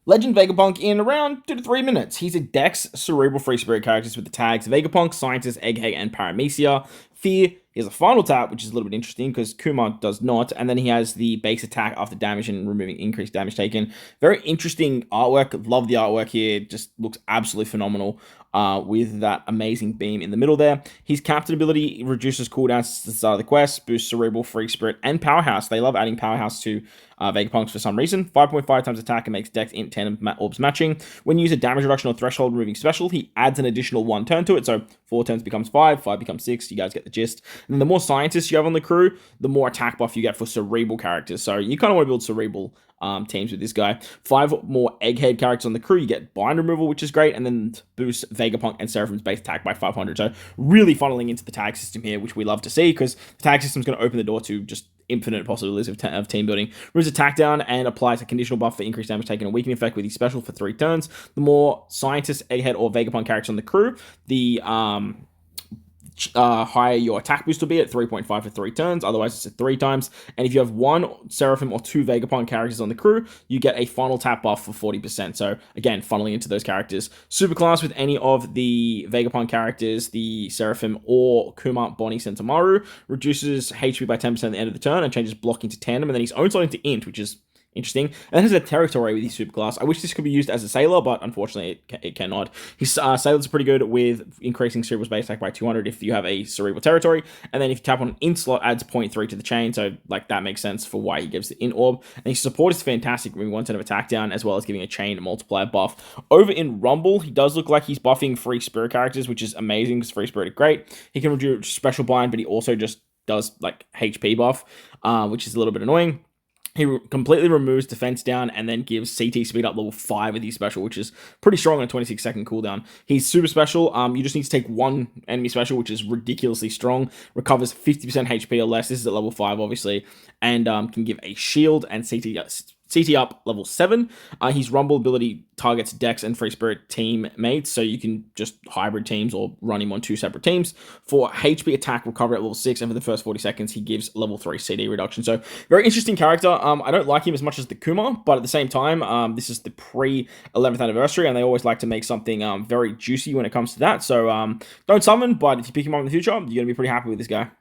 Legend Vegapunk in around 2 to 3 minutes. He's a Dex Cerebral Free Spirit characters with the tags Vegapunk, Scientist, Egghead, and Paramecia. Fear, he has a final tap, which is a little bit interesting because Kuma does not, and then he has the base attack after damage and removing increased damage taken. Very interesting artwork. Love the artwork here. Just looks absolutely phenomenal. With that amazing beam in the middle there. His captain ability reduces cooldowns at the start of the quest, boosts Cerebral, Free Spirit, and Powerhouse. They love adding Powerhouse to Vegapunks for some reason. 5.5 times attack and makes Dex Int tandem orbs matching. When you use a damage reduction or threshold removing special, he adds an additional 1 turn to it. So 4 turns becomes 5, 5 becomes 6. You guys get the gist. And then the more scientists you have on the crew, the more attack buff you get for Cerebral characters. So you kind of want to build Cerebral teams with this guy. 5 more Egghead characters on the crew. You get bind removal, which is great, and then boost Vegapunk and Seraphim's base attack by 500. So really funneling into the tag system here, which we love to see because the tag system is going to open the door to just infinite possibilities of team building. Removes attack down and applies a conditional buff for increased damage taken and weakening effect with his special for 3 turns. The more Scientist, Egghead, or Vegapunk characters on the crew, the higher your attack boost will be at 3.5 for 3 turns. Otherwise, it's at 3 times. And if you have 1 Seraphim or 2 Vegapunk characters on the crew, you get a final tap buff for 40%. So again, funneling into those characters. Superclass with any of the Vegapunk characters, the Seraphim or Kuma, Bonnie, Sentomaru, reduces HP by 10% at the end of the turn and changes blocking to tandem. And then he's own slot into int, which is interesting. And then has a territory with his superclass. I wish this could be used as a sailor, but unfortunately it cannot. His sailors are pretty good with increasing cerebral base attack by 200 if you have a cerebral territory. And then if you tap on an int slot, adds 0.3 to the chain. So like that makes sense for why he gives the int orb. And his support is fantastic, moving 1 turn of attack down, as well as giving a chain multiplier buff. Over in Rumble, he does look like he's buffing free spirit characters, which is amazing because free spirit are great. He can reduce special bind, but he also just does like HP buff, which is a little bit annoying. He completely removes defense down and then gives CT speed up level 5 with his special, which is pretty strong on a 26-second cooldown. He's super special. You just need to take 1 enemy special, which is ridiculously strong. Recovers 50% HP or less. This is at level 5, obviously. And can give a shield and CT up level 7. His Rumble ability targets Dex and Free Spirit teammates, so you can just hybrid teams or run him on 2 separate teams. For HP attack recovery at level 6, and for the first 40 seconds, he gives level 3 CD reduction. So, very interesting character. I don't like him as much as the Kuma, but at the same time, this is the pre-11th anniversary, and they always like to make something very juicy when it comes to that. So, don't summon, but if you pick him up in the future, you're going to be pretty happy with this guy.